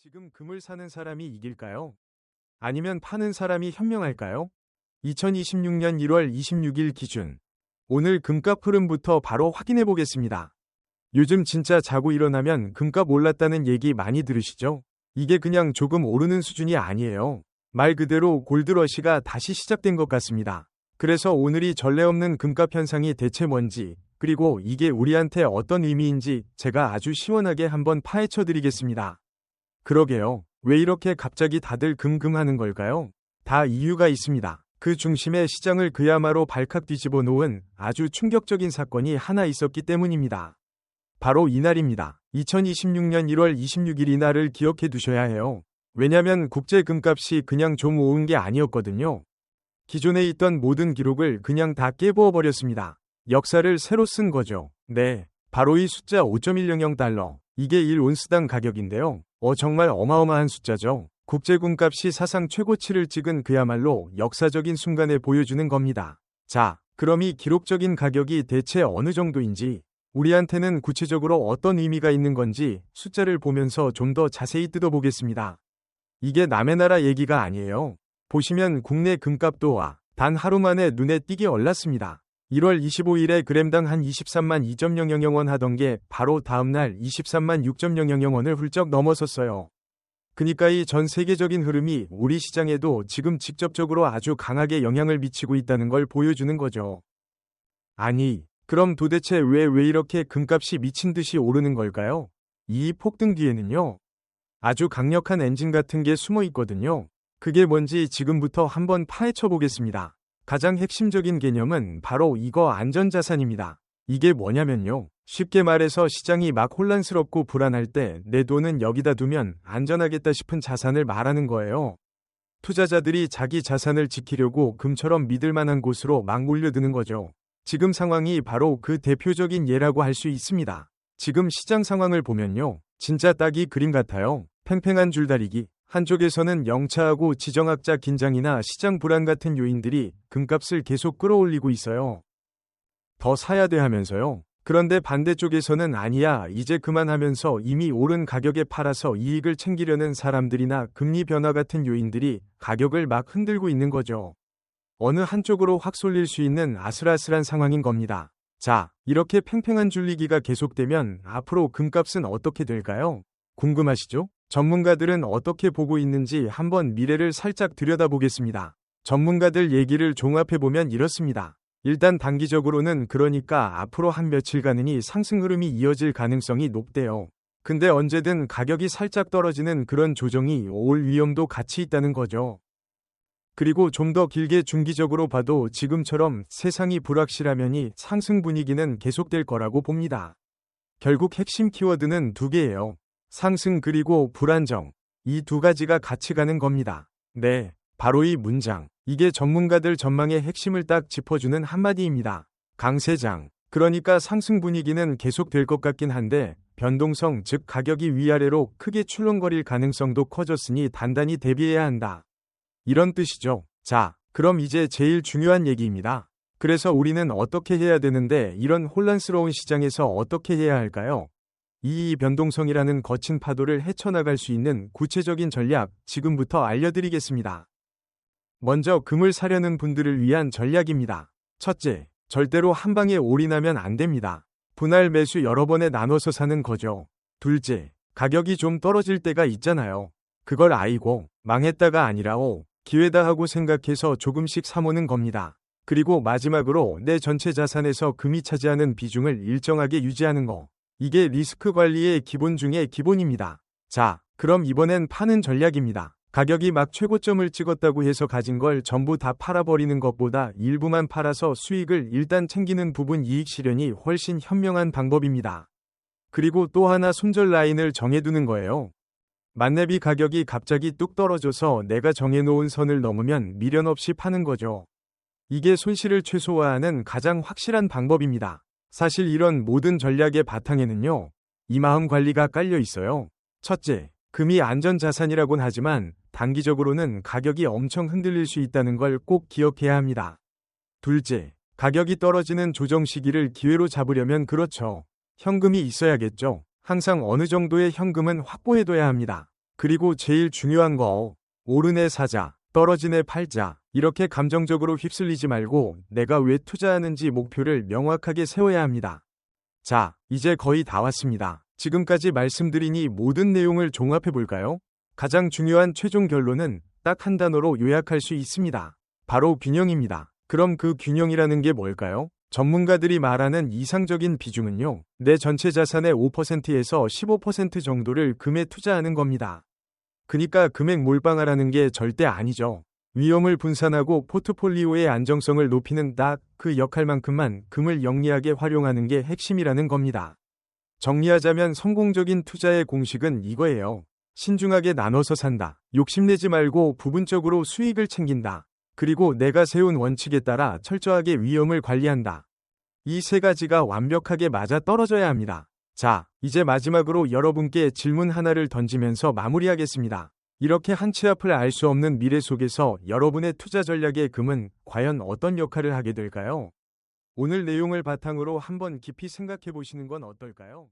지금 금을 사는 사람이 이길까요? 아니면 파는 사람이 현명할까요? 2026년 1월 26일 기준. 오늘 금값 흐름부터 바로 확인해 보겠습니다. 요즘 진짜 자고 일어나면 금값 올랐다는 얘기 많이 들으시죠? 이게 그냥 조금 오르는 수준이 아니에요. 말 그대로 골드러시가 다시 시작된 것 같습니다. 그래서 오늘이 전례 없는 금값 현상이 대체 뭔지, 그리고 이게 우리한테 어떤 의미인지 제가 아주 시원하게 한번 파헤쳐 드리겠습니다. 그러게요. 왜 이렇게 갑자기 다들 금금하는 걸까요? 다 이유가 있습니다. 그 중심에 시장을 그야말로 발칵 뒤집어 놓은 아주 충격적인 사건이 하나 있었기 때문입니다. 바로 이날입니다. 2026년 1월 26일 이날을 기억해 두셔야 해요. 왜냐면 국제 금값이 그냥 좀 오른 게 아니었거든요. 기존에 있던 모든 기록을 그냥 다 깨부어 버렸습니다. 역사를 새로 쓴 거죠. 네, 바로 이 숫자 5.100달러. 이게 1온스당 가격인데요. 정말 어마어마한 숫자죠. 국제금값이 사상 최고치를 찍은 그야말로 역사적인 순간을 보여주는 겁니다. 자, 그럼 이 기록적인 가격이 대체 어느 정도인지, 우리한테는 구체적으로 어떤 의미가 있는 건지 숫자를 보면서 좀 더 자세히 뜯어보겠습니다. 이게 남의 나라 얘기가 아니에요. 보시면 국내 금값도 단 하루 만에 눈에 띄게 올랐습니다. 1월 25일에 그램당 한 23만 2.000원 하던 게 바로 다음날 23만 6.000원을 훌쩍 넘어섰어요. 그니까 이 전 세계적인 흐름이 우리 시장에도 지금 직접적으로 아주 강하게 영향을 미치고 있다는 걸 보여주는 거죠. 아니, 그럼 도대체 왜 이렇게 금값이 미친 듯이 오르는 걸까요? 이 폭등 뒤에는요, 아주 강력한 엔진 같은 게 숨어 있거든요. 그게 뭔지 지금부터 한번 파헤쳐 보겠습니다. 가장 핵심적인 개념은 바로 이거 안전자산입니다. 이게 뭐냐면요. 쉽게 말해서 시장이 막 혼란스럽고 불안할 때 내 돈은 여기다 두면 안전하겠다 싶은 자산을 말하는 거예요. 투자자들이 자기 자산을 지키려고 금처럼 믿을 만한 곳으로 막 몰려드는 거죠. 지금 상황이 바로 그 대표적인 예라고 할 수 있습니다. 지금 시장 상황을 보면요, 진짜 딱이 그림 같아요. 팽팽한 줄다리기. 한쪽에서는 영차하고 지정학적 긴장이나 시장 불안 같은 요인들이 금값을 계속 끌어올리고 있어요. 더 사야 돼 하면서요. 그런데 반대쪽에서는 아니야, 이제 그만하면서 이미 오른 가격에 팔아서 이익을 챙기려는 사람들이나 금리 변화 같은 요인들이 가격을 막 흔들고 있는 거죠. 어느 한쪽으로 확 쏠릴 수 있는 아슬아슬한 상황인 겁니다. 자, 이렇게 팽팽한 줄리기가 계속되면 앞으로 금값은 어떻게 될까요? 궁금하시죠? 전문가들은 어떻게 보고 있는지 한번 미래를 살짝 들여다보겠습니다. 전문가들 얘기를 종합해보면 이렇습니다. 일단 단기적으로는 그러니까 앞으로 한 며칠간은 이 상승 흐름이 이어질 가능성이 높대요. 근데 언제든 가격이 살짝 떨어지는 그런 조정이 올 위험도 같이 있다는 거죠. 그리고 좀 더 길게 중기적으로 봐도 지금처럼 세상이 불확실하면 이 상승 분위기는 계속될 거라고 봅니다. 결국 핵심 키워드는 두 개예요. 상승 그리고 불안정. 이 두 가지가 같이 가는 겁니다. 네, 바로 이 문장. 이게 전문가들 전망의 핵심을 딱 짚어주는 한마디입니다. 강세장. 그러니까 상승 분위기는 계속될 것 같긴 한데 변동성, 즉 가격이 위아래로 크게 출렁거릴 가능성도 커졌으니 단단히 대비해야 한다. 이런 뜻이죠. 자, 그럼 이제 제일 중요한 얘기입니다. 그래서 우리는 어떻게 해야 되는데 이런 혼란스러운 시장에서 어떻게 해야 할까요? 이 변동성이라는 거친 파도를 헤쳐나갈 수 있는 구체적인 전략 지금부터 알려드리겠습니다. 먼저 금을 사려는 분들을 위한 전략입니다. 첫째, 절대로 한 방에 올인하면 안 됩니다. 분할 매수 여러 번에 나눠서 사는 거죠. 둘째, 가격이 좀 떨어질 때가 있잖아요. 그걸 아이고, 망했다가 아니라 기회다 하고 생각해서 조금씩 사모는 겁니다. 그리고 마지막으로 내 전체 자산에서 금이 차지하는 비중을 일정하게 유지하는 거. 이게 리스크 관리의 기본 중에 기본입니다. 자, 그럼 이번엔 파는 전략입니다. 가격이 막 최고점을 찍었다고 해서 가진 걸 전부 다 팔아버리는 것보다 일부만 팔아서 수익을 일단 챙기는 부분 이익 실현이 훨씬 현명한 방법입니다. 그리고 또 하나 손절 라인을 정해두는 거예요. 만렙이 가격이 갑자기 뚝 떨어져서 내가 정해놓은 선을 넘으면 미련 없이 파는 거죠. 이게 손실을 최소화하는 가장 확실한 방법입니다. 사실 이런 모든 전략의 바탕에는요, 이 마음 관리가 깔려 있어요. 첫째, 금이 안전자산이라곤 하지만 단기적으로는 가격이 엄청 흔들릴 수 있다는 걸 꼭 기억해야 합니다. 둘째, 가격이 떨어지는 조정 시기를 기회로 잡으려면 그렇죠. 현금이 있어야겠죠. 항상 어느 정도의 현금은 확보해둬야 합니다. 그리고 제일 중요한 거, 오르네 사자, 떨어지네 팔자. 이렇게 감정적으로 휩쓸리지 말고 내가 왜 투자하는지 목표를 명확하게 세워야 합니다. 자, 이제 거의 다 왔습니다. 지금까지 말씀드린 이 모든 내용을 종합해 볼까요? 가장 중요한 최종 결론은 딱 한 단어로 요약할 수 있습니다. 바로 균형입니다. 그럼 그 균형이라는 게 뭘까요? 전문가들이 말하는 이상적인 비중은요, 내 전체 자산의 5%에서 15% 정도를 금에 투자하는 겁니다. 그러니까 금액 몰빵하라는 게 절대 아니죠. 위험을 분산하고 포트폴리오의 안정성을 높이는 딱 그 역할만큼만 금을 영리하게 활용하는 게 핵심이라는 겁니다. 정리하자면 성공적인 투자의 공식은 이거예요. 신중하게 나눠서 산다. 욕심내지 말고 부분적으로 수익을 챙긴다. 그리고 내가 세운 원칙에 따라 철저하게 위험을 관리한다. 이 세 가지가 완벽하게 맞아 떨어져야 합니다. 자, 이제 마지막으로 여러분께 질문 하나를 던지면서 마무리하겠습니다. 이렇게 한 치 앞을 알 수 없는 미래 속에서 여러분의 투자 전략의 금은 과연 어떤 역할을 하게 될까요? 오늘 내용을 바탕으로 한번 깊이 생각해 보시는 건 어떨까요?